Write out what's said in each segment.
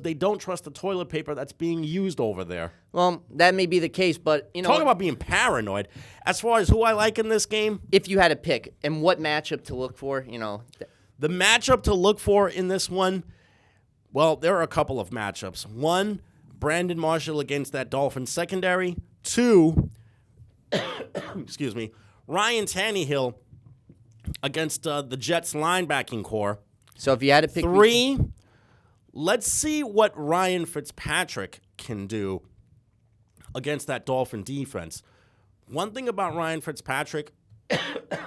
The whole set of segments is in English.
they don't trust the toilet paper that's being used over there. Well, that may be the case, but Talk about being paranoid. As far as who I like in this game, if you had to pick and what matchup to look for, the matchup to look for in this one, well, there are a couple of matchups. One, Brandon Marshall against that Dolphins secondary. Two, excuse me, Ryan Tannehill against the Jets linebacking core. So if you had to pick three, let's see what Ryan Fitzpatrick can do against that Dolphin defense. One thing about Ryan Fitzpatrick,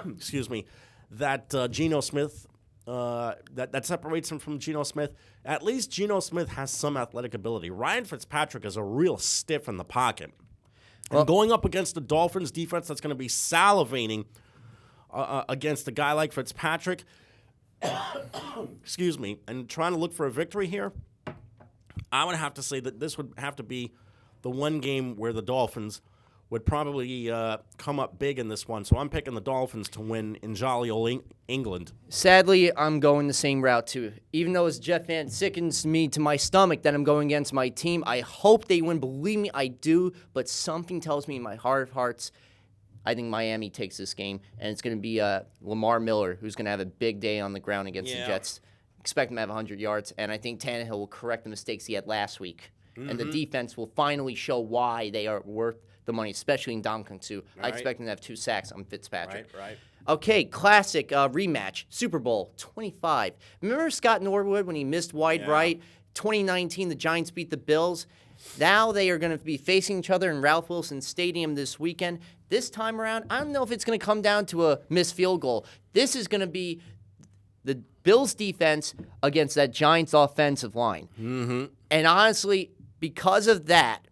excuse me, that Geno Smith, that separates him from Geno Smith, at least Geno Smith has some athletic ability. Ryan Fitzpatrick is a real stiff in the pocket. And going up against the Dolphins defense that's going to be salivating against a guy like Fitzpatrick, excuse me, and trying to look for a victory here, I would have to say that this would have to be the one game where the Dolphins would probably come up big in this one. So I'm picking the Dolphins to win in jolly old England. Sadly, I'm going the same route too. Even though as Jeff fan sickens me to my stomach that I'm going against my team, I hope they win. Believe me, I do. But something tells me in my heart of hearts, I think Miami takes this game, and it's going to be Lamar Miller who's going to have a big day on the ground against the Jets. Expect him to have 100 yards, and I think Tannehill will correct the mistakes he had last week. Mm-hmm. And the defense will finally show why they are worth the money, especially in Ndamukong Suh. Right. I expect him to have 2 sacks on Fitzpatrick. Right. Okay, classic rematch, Super Bowl 25. Remember Scott Norwood when he missed wide right? 2019, the Giants beat the Bills. Now they are going to be facing each other in Ralph Wilson Stadium this weekend. This time around, I don't know if it's going to come down to a missed field goal. This is going to be the Bills' defense against that Giants' offensive line. Mm-hmm. And honestly, because of that,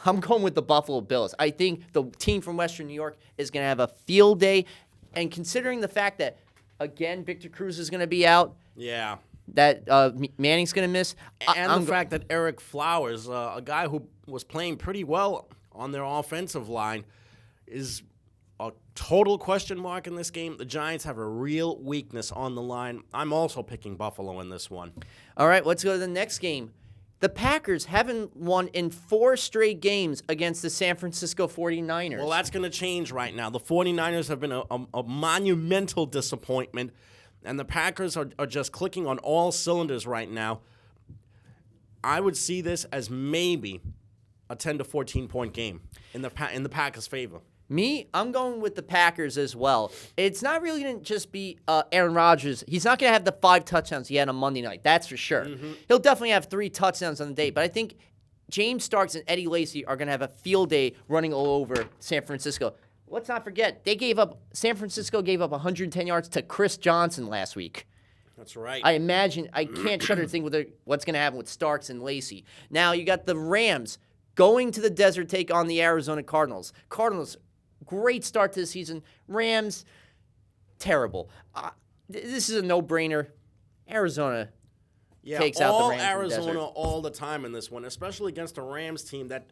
I'm going with the Buffalo Bills. I think the team from Western New York is going to have a field day. And considering the fact that, again, Victor Cruz is going to be out. Yeah. That Manning's going to miss. And the fact that Eric Flowers, a guy who was playing pretty well on their offensive line, is a total question mark in this game. The Giants have a real weakness on the line. I'm also picking Buffalo in this one. All right, let's go to the next game. The Packers haven't won in 4 straight games against the San Francisco 49ers. Well, that's going to change right now. The 49ers have been a monumental disappointment, and the Packers are just clicking on all cylinders right now. I would see this as maybe a 10 to 14-point game in the Packers' favor. Me, I'm going with the Packers as well. It's not really going to just be Aaron Rodgers. He's not going to have the 5 touchdowns he had on Monday night. That's for sure. Mm-hmm. He'll definitely have 3 touchdowns on the day. But I think James Starks and Eddie Lacy are going to have a field day running all over San Francisco. Let's not forget, San Francisco gave up 110 yards to Chris Johnson last week. That's right. I can't shudder to think what's going to happen with Starks and Lacy. Now you got the Rams going to the desert, take on the Arizona Cardinals. Cardinals, great start to the season. Rams, terrible. This is a no-brainer. Arizona takes out the Rams. All Arizona all the time in this one, especially against a Rams team that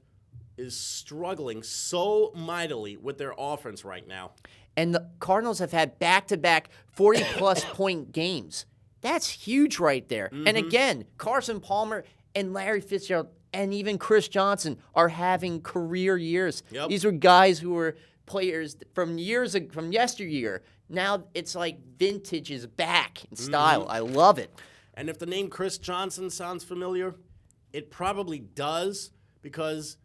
is struggling so mightily with their offense right now. And the Cardinals have had back-to-back 40-plus point games. That's huge right there. Mm-hmm. And again, Carson Palmer and Larry Fitzgerald and even Chris Johnson are having career years. Yep. These were guys who were players from yesteryear. Now it's like vintage is back in style. Mm-hmm. I love it. And if the name Chris Johnson sounds familiar, it probably does, because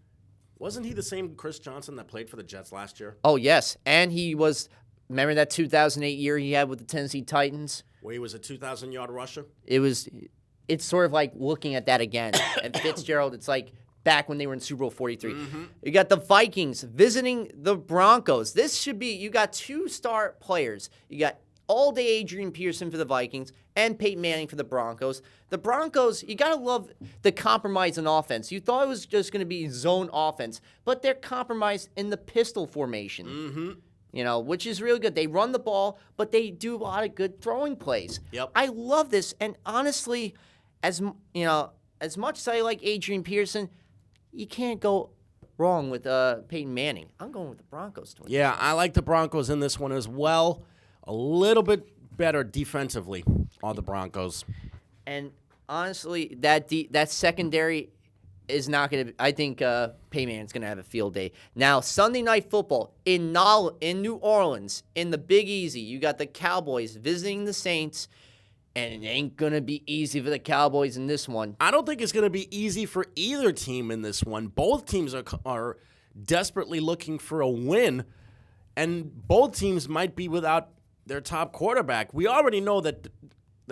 wasn't he the same Chris Johnson that played for the Jets last year? Oh, yes. And he was, remember that 2008 year he had with the Tennessee Titans? Where he was a 2,000-yard rusher? It's sort of like looking at that again. And Fitzgerald, it's like back when they were in Super Bowl 43. Mm-hmm. You got the Vikings visiting the Broncos. This should be, you got 2 star players. You got all-day Adrian Peterson for the Vikings and Peyton Manning for the Broncos. The Broncos, you got to love the compromise in offense. You thought it was just going to be zone offense, but they're compromised in the pistol formation. Mm-hmm. Which is really good. They run the ball, but they do a lot of good throwing plays. Yep. I love this, and honestly, as much as I like Adrian Peterson, you can't go wrong with Peyton Manning. I'm going with the Broncos. Yeah, I like the Broncos in this one as well. A little bit better defensively on the Broncos. And Honestly, that secondary is not going to. I think Payman's going to have a field day. Now, Sunday Night Football in New Orleans, in the Big Easy, you got the Cowboys visiting the Saints, and it ain't going to be easy for the Cowboys in this one. I don't think it's going to be easy for either team in this one. Both teams are desperately looking for a win, and both teams might be without their top quarterback. We already know that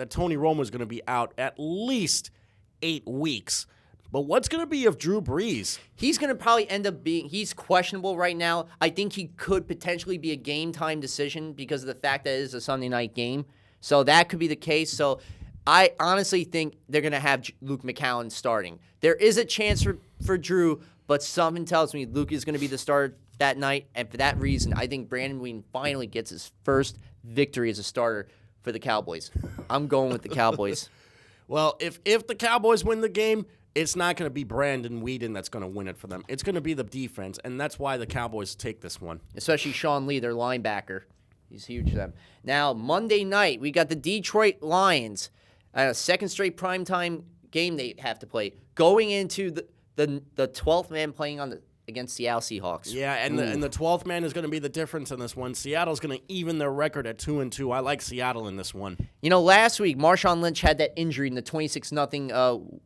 Tony Romo is going to be out at least 8 weeks. But what's going to be of Drew Brees? He's going to probably end up he's questionable right now. I think he could potentially be a game-time decision because of the fact that it is a Sunday night game. So that could be the case. So I honestly think they're going to have Luke McCown starting. There is a chance for Drew, but something tells me Luke is going to be the starter that night. And for that reason, I think Brandon Weeden finally gets his first victory as a starter for the Cowboys. I'm going with the Cowboys. Well, if the Cowboys win the game, it's not going to be Brandon Weeden that's going to win it for them. It's going to be the defense, and that's why the Cowboys take this one. Especially Sean Lee, their linebacker. He's huge for them. Now, Monday night, we got the Detroit Lions. A second straight primetime game they have to play. Going into the 12th man playing against Seattle Seahawks. Yeah, and the 12th man is going to be the difference in this one. Seattle's going to even their record at 2-2. I like Seattle in this one. You know, last week, Marshawn Lynch had that injury in the 26-0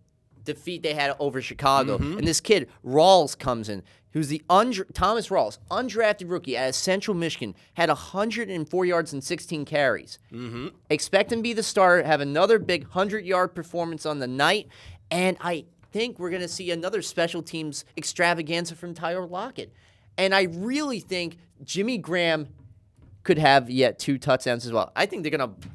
defeat they had over Chicago. Mm-hmm. And this kid, Rawls, comes in, who's the Thomas Rawls, undrafted rookie out of Central Michigan, had 104 yards and 16 carries. Mm-hmm. Expect him to be the starter, have another big 100-yard performance on the night, and I think we're going to see another special teams extravaganza from Tyler Lockett. And I really think Jimmy Graham could have yet 2 touchdowns as well. I think they're going to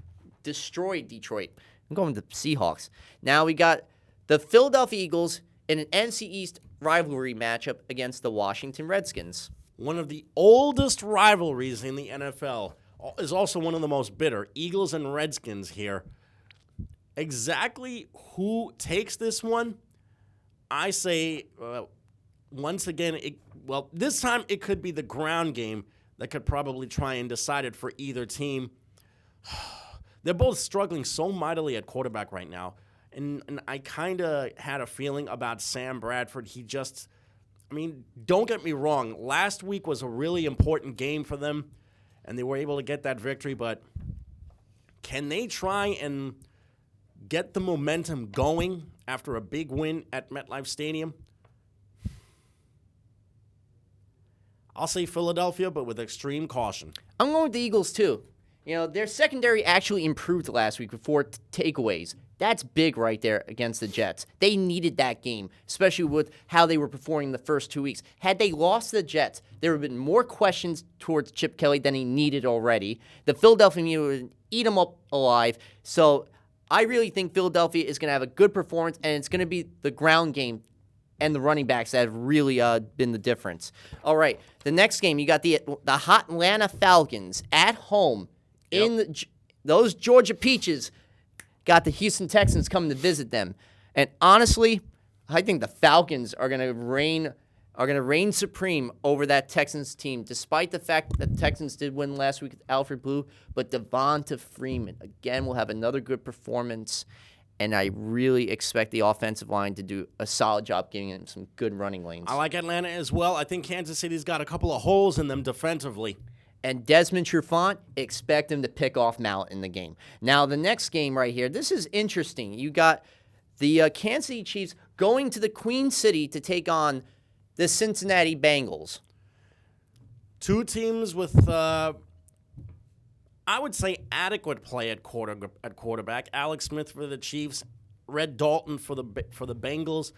destroy Detroit. I'm going to the Seahawks. Now we got the Philadelphia Eagles in an NFC East rivalry matchup against the Washington Redskins. One of the oldest rivalries in the NFL is also one of the most bitter. Eagles and Redskins here. Exactly who takes this one? I say, once again, this time it could be the ground game that could probably try and decide it for either team. They're both struggling so mightily at quarterback right now. And I kind of had a feeling about Sam Bradford. Don't get me wrong. Last week was a really important game for them, and they were able to get that victory. But can they try and get the momentum going after a big win at MetLife Stadium? I'll say Philadelphia, but with extreme caution. I'm going with the Eagles, too. You know, their secondary actually improved last week with 4 takeaways. That's big right there against the Jets. They needed that game, especially with how they were performing the first 2 weeks. Had they lost to the Jets, there would have been more questions towards Chip Kelly than he needed already. The Philadelphia media would eat him up alive. So I really think Philadelphia is going to have a good performance, and it's going to be the ground game and the running backs that have really been the difference. All right, the next game, you got the hot Atlanta Falcons at home. Yep. Those Georgia Peaches got the Houston Texans coming to visit them. And honestly, I think the Falcons are going to reign supreme over that Texans team, despite the fact that the Texans did win last week with Alfred Blue. But Devonta Freeman, again, will have another good performance. And I really expect the offensive line to do a solid job giving him some good running lanes. I like Atlanta as well. I think Kansas City's got a couple of holes in them defensively. And Desmond Trufant, expect him to pick off Mallet in the game. Now, the next game right here, this is interesting. You got the Kansas City Chiefs going to the Queen City to take on the Cincinnati Bengals. 2 teams with, I would say, adequate play at quarterback. Alex Smith for the Chiefs, Red Dalton for the Bengals.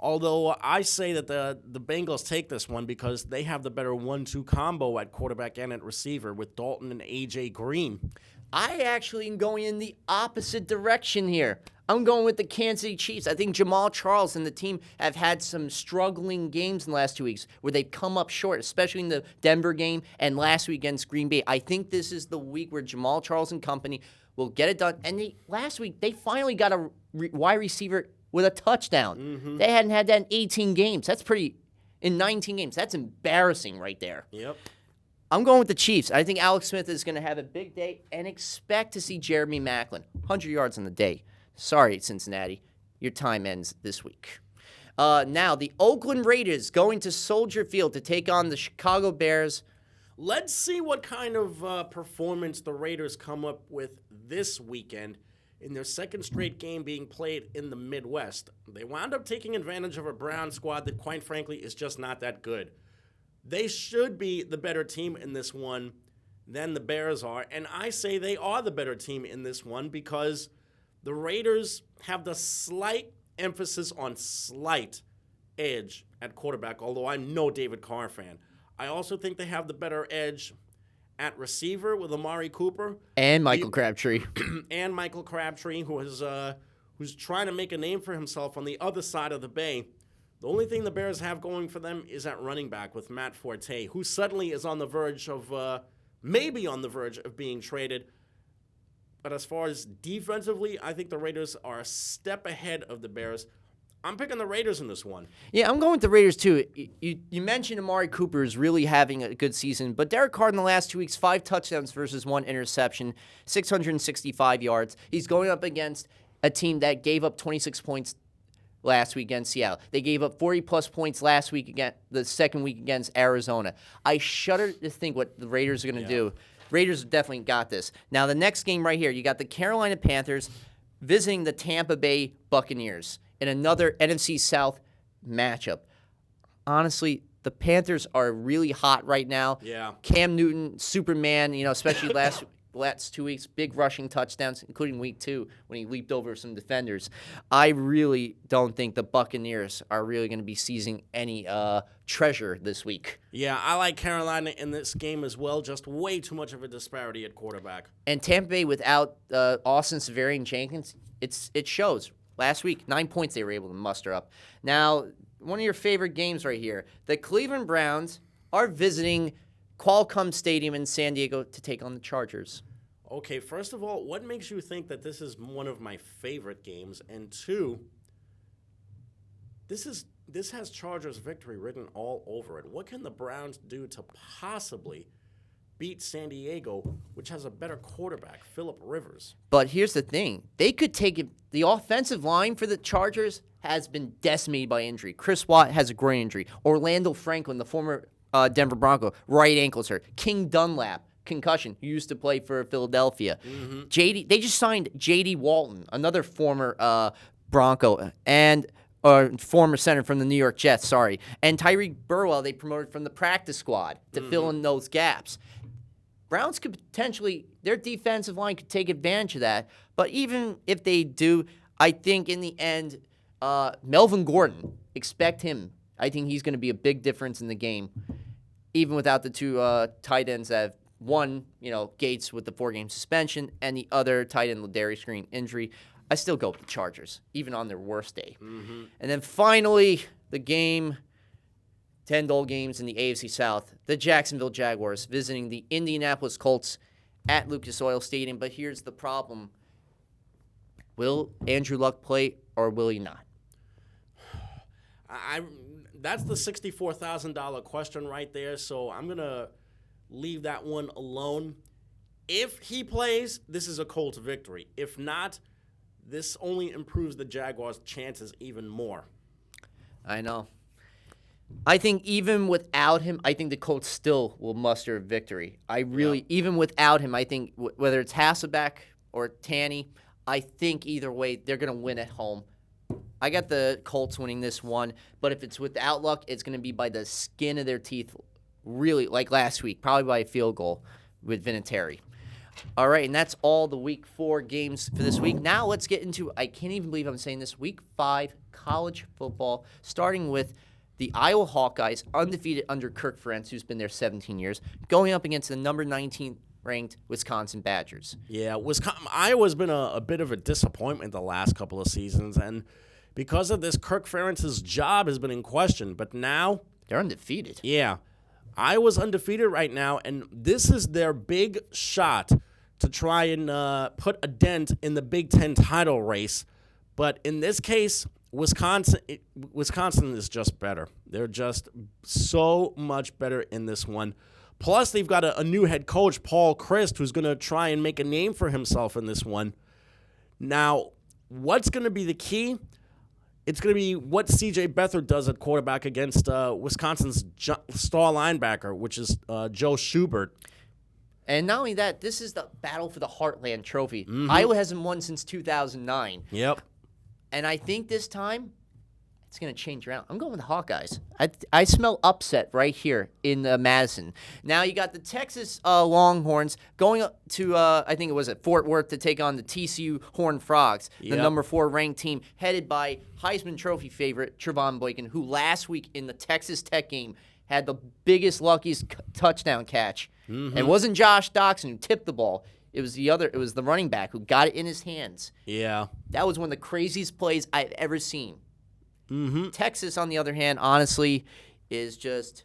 Although I say that the Bengals take this one because they have the better 1-2 combo at quarterback and at receiver with Dalton and A.J. Green. I actually am going in the opposite direction here. I'm going with the Kansas City Chiefs. I think Jamal Charles and the team have had some struggling games in the last 2 weeks where they've come up short, especially in the Denver game and last week against Green Bay. I think this is the week where Jamal Charles and company will get it done. And last week, they finally got a wide receiver with a touchdown. Mm-hmm. They hadn't had that in 18 games. That's in 19 games. That's embarrassing right there. Yep. I'm going with the Chiefs. I think Alex Smith is going to have a big day and expect to see Jeremy Maclin, 100 yards on the day. Sorry, Cincinnati. Your time ends this week. Now, the Oakland Raiders going to Soldier Field to take on the Chicago Bears. Let's see what kind of performance the Raiders come up with this weekend in their second straight game being played in the Midwest. They wound up taking advantage of a Brown squad that, quite frankly, is just not that good. They should be the better team in this one than the Bears are, and I say they are the better team in this one because the Raiders have the slight emphasis on slight edge at quarterback, although I'm no David Carr fan. I also think they have the better edge at receiver with Amari Cooper. And Michael Crabtree. And Michael Crabtree, who's trying to make a name for himself on the other side of the bay. The only thing the Bears have going for them is at running back with Matt Forte, who suddenly is on the verge of, maybe on the verge of being traded. But as far as defensively, I think the Raiders are a step ahead of the Bears. I'm picking the Raiders in this one. Yeah, I'm going with the Raiders, too. You mentioned Amari Cooper is really having a good season, but Derek Carr in the last 2 weeks, 5 touchdowns versus 1 interception, 665 yards. He's going up against a team that gave up 26 points last week against Seattle. They gave up 40-plus points last week, the second week against Arizona. I shudder to think what the Raiders are going to do. Raiders definitely got this. Now, the next game right here, you got the Carolina Panthers visiting the Tampa Bay Buccaneers in another NFC South matchup. Honestly, the Panthers are really hot right now. Yeah. Cam Newton, Superman, especially last 2 weeks, big rushing touchdowns, including week 2 when he leaped over some defenders. I really don't think the Buccaneers are really going to be seizing any treasure this week. Yeah, I like Carolina in this game as well. Just way too much of a disparity at quarterback. And Tampa Bay without Austin Severian Jenkins, it shows. Last week, 9 points they were able to muster up. Now, one of your favorite games right here. The Cleveland Browns are visiting Qualcomm Stadium in San Diego to take on the Chargers. Okay, first of all, what makes you think that this is one of my favorite games? And two, this has Chargers victory written all over it. What can the Browns do to possibly beat San Diego, which has a better quarterback, Phillip Rivers? But here's the thing. They could take it. The offensive line for the Chargers has been decimated by injury. Chris Watt has a groin injury. Orlando Franklin, the former Denver Bronco, right ankle's hurt. King Dunlap, concussion, who used to play for Philadelphia. Mm-hmm. They just signed J.D. Walton, another former Bronco, and former center from the New York Jets, sorry. And Tyreek Burwell, they promoted from the practice squad to fill in those gaps. Browns could potentially, their defensive line could take advantage of that. But even if they do, I think in the end, Melvin Gordon, expect him. I think he's going to be a big difference in the game, even without the two tight ends that have one, Gates with the 4-game suspension, and the other tight end, Ladarius Green, injury. I still go with the Chargers, even on their worst day. Mm-hmm. And then finally, the game, 10 dull games in the AFC South. The Jacksonville Jaguars visiting the Indianapolis Colts at Lucas Oil Stadium. But here's the problem. Will Andrew Luck play or will he not? That's the $64,000 question right there, so I'm going to leave that one alone. If he plays, this is a Colts victory. If not, this only improves the Jaguars' chances even more. I know. I think even without him, I think the Colts still will muster a victory. Even without him, I think whether it's Hasselbeck or Tanny, I think either way, they're going to win at home. I got the Colts winning this one, but if it's without Luck, it's going to be by the skin of their teeth, really, like last week, probably by a field goal with Vinatieri. All right, and that's all the Week 4 games for this week. Now let's get into, I can't even believe I'm saying this, Week 5 college football, starting with the Iowa Hawkeyes, undefeated under Kirk Ferentz, who's been there 17 years, going up against the number 19 ranked Wisconsin Badgers. Yeah, Iowa's been a bit of a disappointment the last couple of seasons, and because of this, Kirk Ferentz's job has been in question, but now they're undefeated. Yeah. Iowa's undefeated right now, and this is their big shot to try and put a dent in the Big Ten title race. But in this case, Wisconsin is just better. They're just so much better in this one. Plus, they've got a new head coach, Paul Chryst, who's going to try and make a name for himself in this one. Now, What's going to be the key? It's going to be what C.J. Beathard does at quarterback against Wisconsin's star linebacker, which is Joe Schubert. And not only that, this is the battle for the Heartland Trophy. Iowa hasn't won since 2009. Yep. And I think this time, it's going to change around. I'm going with the Hawkeyes. I smell upset right here in Madison. Now you got the Texas Longhorns going up to, I think it was at Fort Worth to take on the TCU Horned Frogs, the number 4 ranked team, headed by Heisman Trophy favorite Trevon Boykin, who last week in the Texas Tech game had the biggest, luckiest touchdown catch. And it wasn't Josh Doxson who tipped the ball. It was the running back who got it in his hands. Yeah. That was one of the craziest plays I've ever seen. Texas, on the other hand, honestly, is just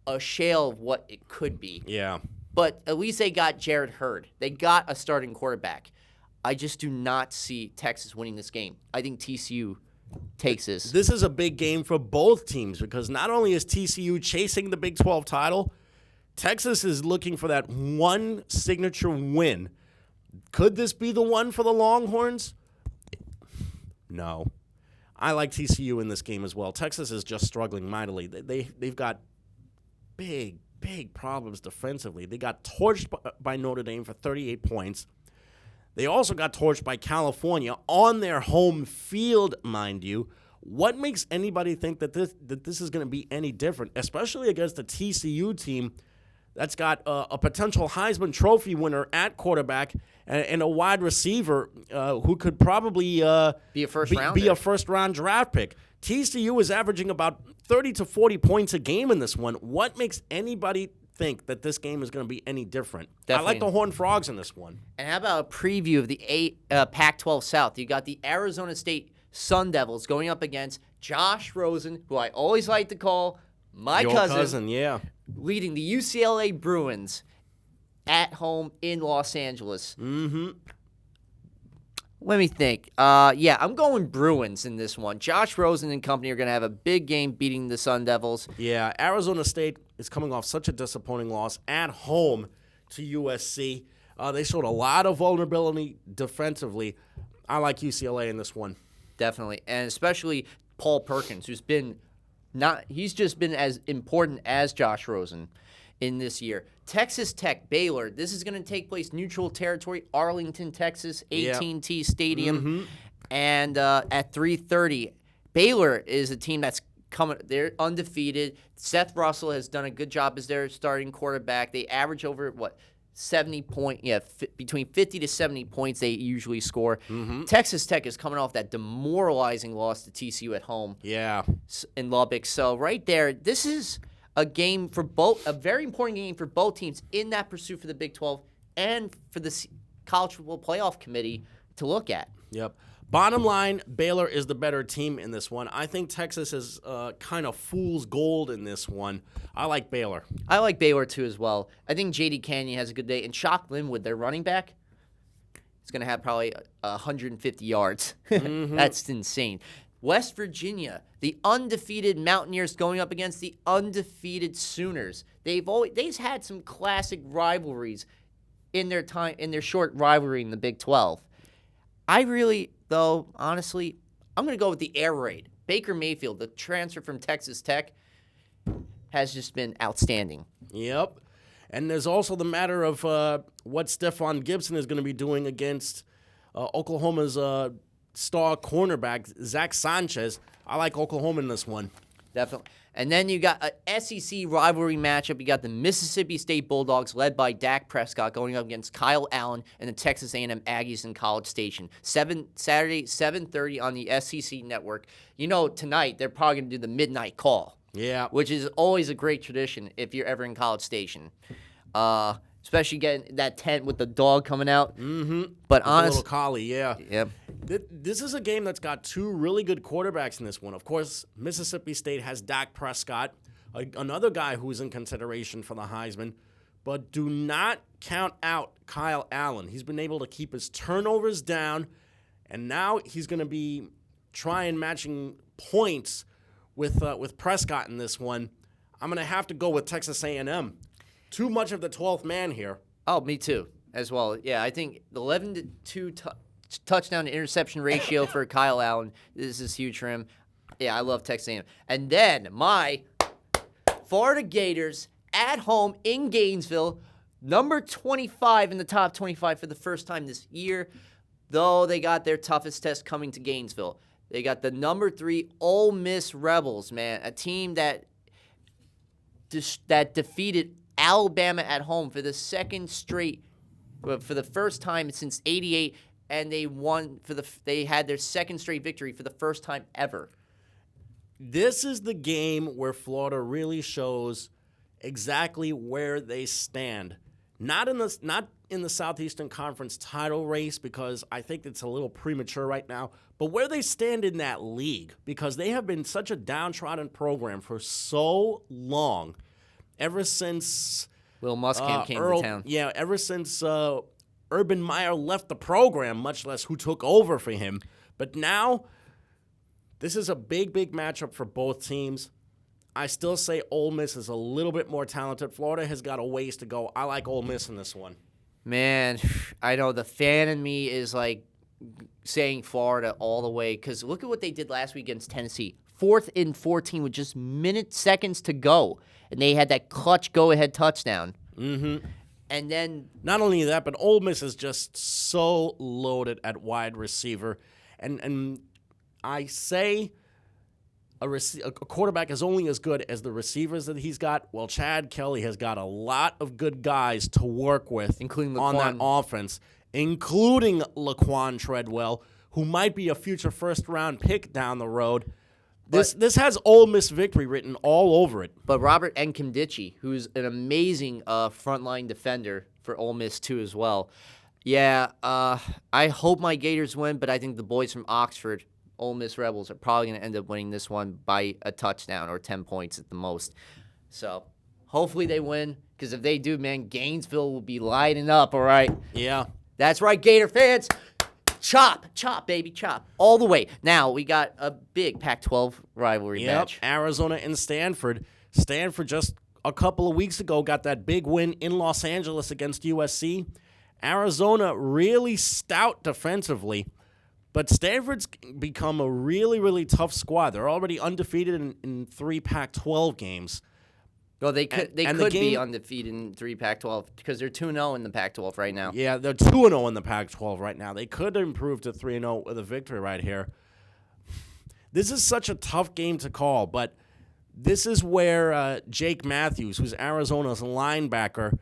a shell of what it could be. Yeah. But at least they got Jared Hurd. They got a starting quarterback. I just do not see Texas winning this game. I think TCU takes this. This is a big game for both teams because not only is TCU chasing the Big 12 title, Texas is looking for that one signature win. Could this be the one for the Longhorns? No. I like TCU in this game as well. Texas is just struggling mightily. They've got big problems defensively. They got torched by Notre Dame for 38 points. They also got torched by California on their home field, mind you. What makes anybody think that this is going to be any different, especially against a TCU team that's got a potential Heisman Trophy winner at quarterback and a wide receiver who could probably be a first-round draft pick. TCU is averaging about 30 to 40 points a game in this one. What makes anybody think that this game is going to be any different? Definitely. I like the Horned Frogs in this one. And how about a preview of the Pac-12 South? You got the Arizona State Sun Devils going up against Josh Rosen, who I always like to call Your cousin, yeah. leading the UCLA Bruins at home in Los Angeles. Let me think. I'm going Bruins in this one. Josh Rosen and company are going to have a big game beating the Sun Devils. Yeah, Arizona State is coming off such a disappointing loss at home to USC. They showed a lot of vulnerability defensively. I like UCLA in this one. Definitely, and especially Paul Perkins, who's been he's just been as important as Josh Rosen in this year. Texas Tech, Baylor. This is going to take place neutral territory, Arlington, Texas, AT&T Stadium, and at 3:30. Baylor is a team that's coming. They're undefeated. Seth Russell has done a good job as their starting quarterback. They average over 70 between 50 to 70 points they usually score. Texas Tech is coming off that demoralizing loss to TCU at home. In Lubbock. So right there, this is a game for both, a very important game for both teams in that pursuit for the Big 12 and for the College Football Playoff Committee to look at. Yep. Bottom line, Baylor is the better team in this one. I think Texas is kind of fool's gold in this one. I like Baylor. I like Baylor, too, as well. I think J.D. Canyon has a good day. And Shock Linwood, their running back, is going to have probably 150 yards. That's insane. West Virginia, the undefeated Mountaineers going up against the undefeated Sooners. They've had some classic rivalries in their short rivalry in the Big 12. Honestly, I'm going to go with the air raid. Baker Mayfield, the transfer from Texas Tech, has just been outstanding. Yep. And there's also the matter of what Stephon Gibson is going to be doing against Oklahoma's star cornerback, Zach Sanchez. I like Oklahoma in this one. Definitely. And then you got an SEC rivalry matchup. You got the Mississippi State Bulldogs, led by Dak Prescott, going up against Kyle Allen and the Texas A&M Aggies in College Station. Saturday, 7:30 on the SEC network. You know, tonight they're probably going to do the midnight call. Yeah. Which is always a great tradition if you're ever in College Station. Especially getting that tent with the dog coming out. But honestly, little collie, yeah. Yep. This is a game that's got two really good quarterbacks in this one. Of course, Mississippi State has Dak Prescott, another guy who's in consideration for the Heisman. But do not count out Kyle Allen. He's been able to keep his turnovers down, and now he's going to be trying matching points with Prescott in this one. I'm going to have to go with Texas A&M. Too much of the 12th man here. Oh, me too, as well. Yeah, I think the 11-2 touchdown to interception ratio for Kyle Allen. This is huge for him. Yeah, I love Texas A&M. And then my Florida Gators at home in Gainesville, number 25 in the top 25 for the first time this year, though they got their toughest test coming to Gainesville. They got the number 3 Ole Miss Rebels, man, a team that defeated Alabama at home for the first time since '88, and they had their second straight victory for the first time ever. This is the game where Florida really shows exactly where they stand. Not in the Southeastern Conference title race, because I think it's a little premature right now, but where they stand in that league, because they have been such a downtrodden program for so long, ever since Will Muschamp came to town. Yeah, ever since Urban Meyer left the program, much less who took over for him. But now, this is a big, big matchup for both teams. I still say Ole Miss is a little bit more talented. Florida has got a ways to go. I like Ole Miss in this one. Man, I know the fan in me is like saying Florida all the way, because look at what they did last week against Tennessee. 4th and 14 with just seconds to go, and they had that clutch go-ahead touchdown. Mm-hmm. And then not only that, but Ole Miss is just so loaded at wide receiver, and I say a quarterback is only as good as the receivers that he's got. Well, Chad Kelly has got a lot of good guys to work with, including on that offense, including Laquan Treadwell, who might be a future first-round pick down the road. This has Ole Miss victory written all over it. But Robert Nkemdiche, who's an amazing frontline defender for Ole Miss too as well. Yeah, I hope my Gators win, but I think the boys from Oxford, Ole Miss Rebels, are probably going to end up winning this one by a touchdown or 10 points at the most. So hopefully they win, because if they do, man, Gainesville will be lighting up, all right? Yeah. That's right, Gator fans. Chop, baby, chop. All the way. Now, we got a big Pac-12 rivalry match. Arizona and Stanford. Stanford just a couple of weeks ago got that big win in Los Angeles against USC. Arizona really stout defensively, but Stanford's become a really, really tough squad. They're already undefeated in 3 Pac-12 games. Well, they could be undefeated in 3 Pac-12 because they're 2-0 in the Pac-12 right now. Yeah, they're 2-0 in the Pac-12 right now. They could improve to 3-0 with a victory right here. This is such a tough game to call, but this is where Jake Matthews, who's Arizona's linebacker,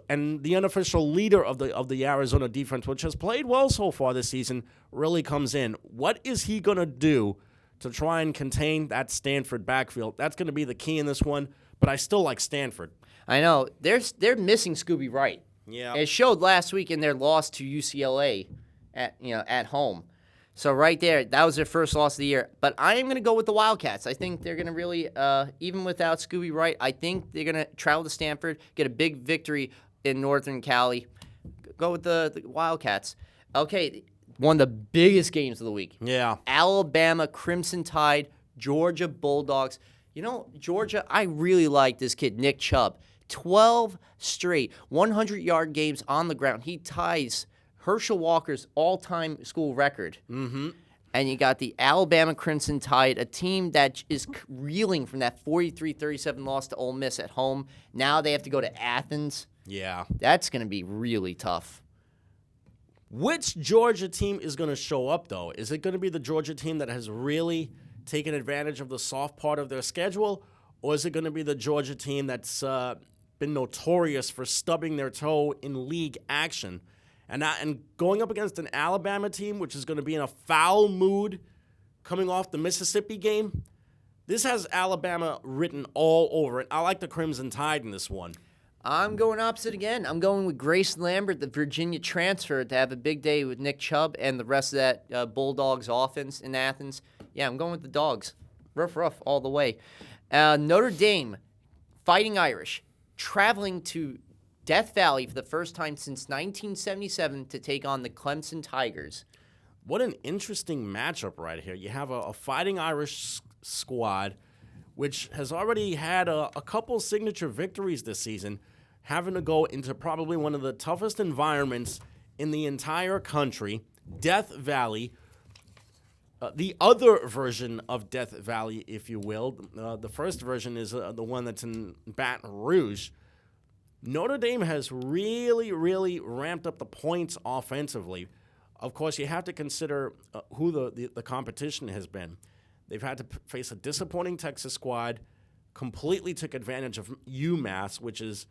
and the unofficial leader of the Arizona defense, which has played well so far this season, really comes in. What is he going to do to try and contain that Stanford backfield? That's going to be the key in this one, but I still like Stanford. I know. They're missing Scooby Wright. Yeah. It showed last week in their loss to UCLA at home. So right there, that was their first loss of the year. But I am going to go with the Wildcats. I think they're going to really, even without Scooby Wright, I think they're going to travel to Stanford, get a big victory in Northern Cali. Go with the Wildcats. Okay, one of the biggest games of the week. Yeah. Alabama Crimson Tide, Georgia Bulldogs. You know, Georgia, I really like this kid, Nick Chubb. 12 straight 100-yard games on the ground. He ties Herschel Walker's all-time school record. Mm-hmm. And you got the Alabama Crimson Tide, a team that is reeling from that 43-37 loss to Ole Miss at home. Now they have to go to Athens. Yeah. That's going to be really tough. Which Georgia team is going to show up, though? Is it going to be the Georgia team that has really taken advantage of the soft part of their schedule, or is it going to be the Georgia team that's been notorious for stubbing their toe in league action? And going up against an Alabama team, which is going to be in a foul mood coming off the Mississippi game, this has Alabama written all over it. I like the Crimson Tide in this one. I'm going opposite again. I'm going with Grace Lambert, the Virginia transfer, to have a big day with Nick Chubb and the rest of that Bulldogs offense in Athens. Yeah, I'm going with the Dogs. Rough all the way. Notre Dame, Fighting Irish, traveling to Death Valley for the first time since 1977 to take on the Clemson Tigers. What an interesting matchup right here. You have a Fighting Irish squad, which has already had a couple signature victories this season, having to go into probably one of the toughest environments in the entire country, Death Valley, the other version of Death Valley, if you will. The first version is the one that's in Baton Rouge. Notre Dame has really, really ramped up the points offensively. Of course, you have to consider who the competition has been. They've had to face a disappointing Texas squad, completely took advantage of UMass, which is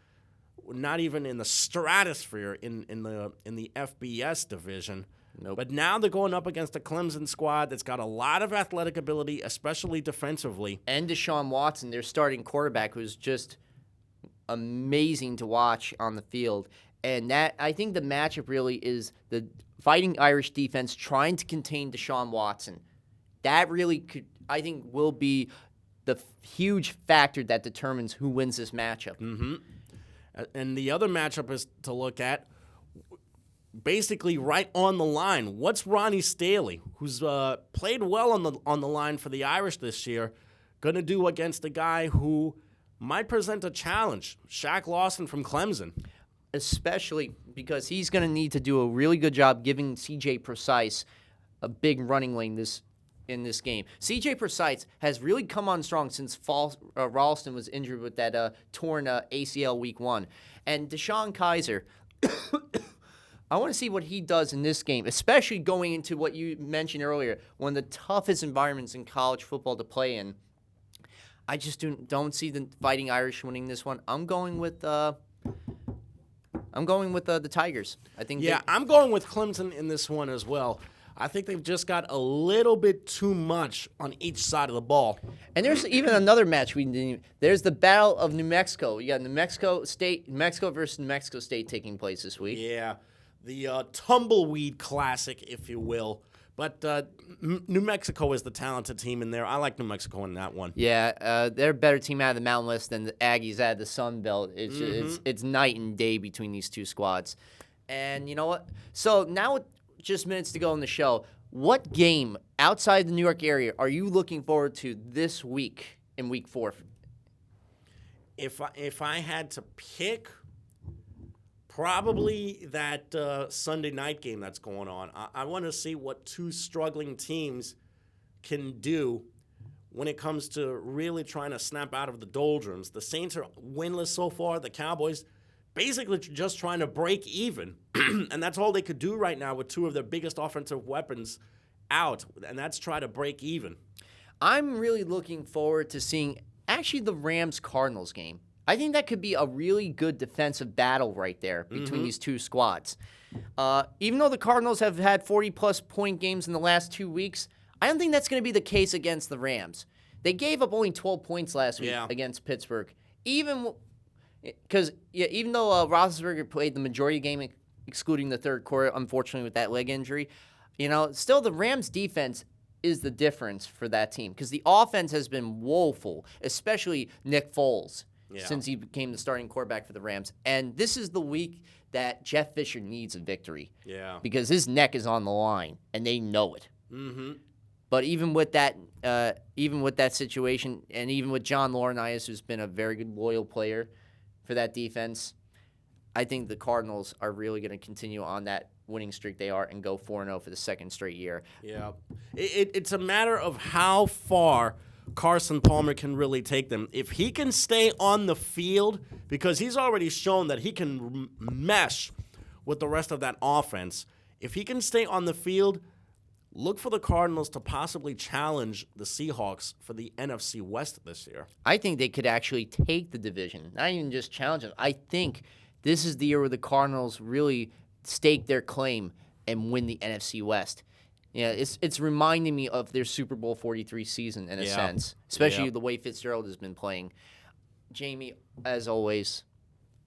not even in the stratosphere in the FBS division. Nope. But now they're going up against a Clemson squad that's got a lot of athletic ability, especially defensively. And Deshaun Watson, their starting quarterback, who's just amazing to watch on the field. And that, I think the matchup really is the Fighting Irish defense trying to contain Deshaun Watson. That really could, I think, will be the huge factor that determines who wins this matchup. Mm-hmm. And the other matchup is to look at basically right on the line. What's Ronnie Staley, who's played well on the line for the Irish this year, going to do against a guy who might present a challenge, Shaq Lawson from Clemson? Especially because he's going to need to do a really good job giving C.J. Precise a big running lane in this game. C.J. Precise has really come on strong since Ralston was injured with that torn ACL week 1. And Deshaun Kaiser, I want to see what he does in this game, especially going into what you mentioned earlier, one of the toughest environments in college football to play in. I just don't see the Fighting Irish winning this one. I'm going with the Tigers. I think. Yeah, I'm going with Clemson in this one as well. I think they've just got a little bit too much on each side of the ball. And there's even another match we didn't. There's the Battle of New Mexico. You got New Mexico versus New Mexico State taking place this week. Yeah, the tumbleweed classic, if you will. But New Mexico is the talented team in there. I like New Mexico in that one. Yeah, they're a better team out of the Mountain West than the Aggies out of the Sun Belt. It's night and day between these two squads. And you know what? So now with just minutes to go in the show, what game outside the New York area are you looking forward to this week in Week 4? If I had to pick, probably that Sunday night game that's going on. I want to see what two struggling teams can do when it comes to really trying to snap out of the doldrums. The Saints are winless so far. The Cowboys basically just trying to break even. And that's all they could do right now with two of their biggest offensive weapons out, and that's try to break even. I'm really looking forward to seeing actually the Rams-Cardinals game. I think that could be a really good defensive battle right there between these two squads. Even though the Cardinals have had 40-plus point games in the last 2 weeks, I don't think that's going to be the case against the Rams. They gave up only 12 points last week against Pittsburgh. Even though Roethlisberger played the majority of the game, excluding the third quarter, unfortunately with that leg injury, still the Rams' defense is the difference for that team because the offense has been woeful, especially Nick Foles. Since he became the starting quarterback for the Rams. And this is the week that Jeff Fisher needs a victory. Yeah. Because his neck is on the line, and they know it. Mm-hmm. But even with that situation, and even with John Laurinaitis, who's been a very good, loyal player for that defense, I think the Cardinals are really going to continue on that winning streak they are and go 4-0 for the second straight year. Yeah. It's a matter of how far Carson Palmer can really take them. If he can stay on the field, because he's already shown that he can mesh with the rest of that offense, if he can stay on the field, look for the Cardinals to possibly challenge the Seahawks for the NFC West this year. I think they could actually take the division, not even just challenge them. I think this is the year where the Cardinals really stake their claim and win the NFC West. Yeah, it's reminding me of their Super Bowl 43 season in a sense, especially the way Fitzgerald has been playing. Jamie, as always,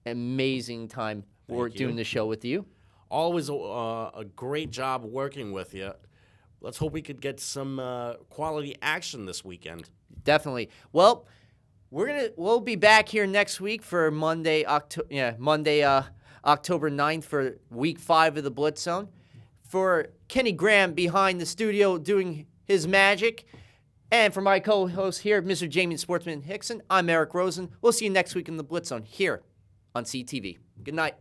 amazing time doing the show with you. Always a great job working with you. Let's hope we could get some quality action this weekend. Definitely. Well, we'll be back here next week for Monday, October 9th for Week 5 of the Blitz Zone. For Kenny Graham behind the studio doing his magic, and for my co-host here, Mr. Jamie Sportsman Hickson, I'm Eric Rosen. We'll see you next week in the Blitz Zone here on CTV. Good night.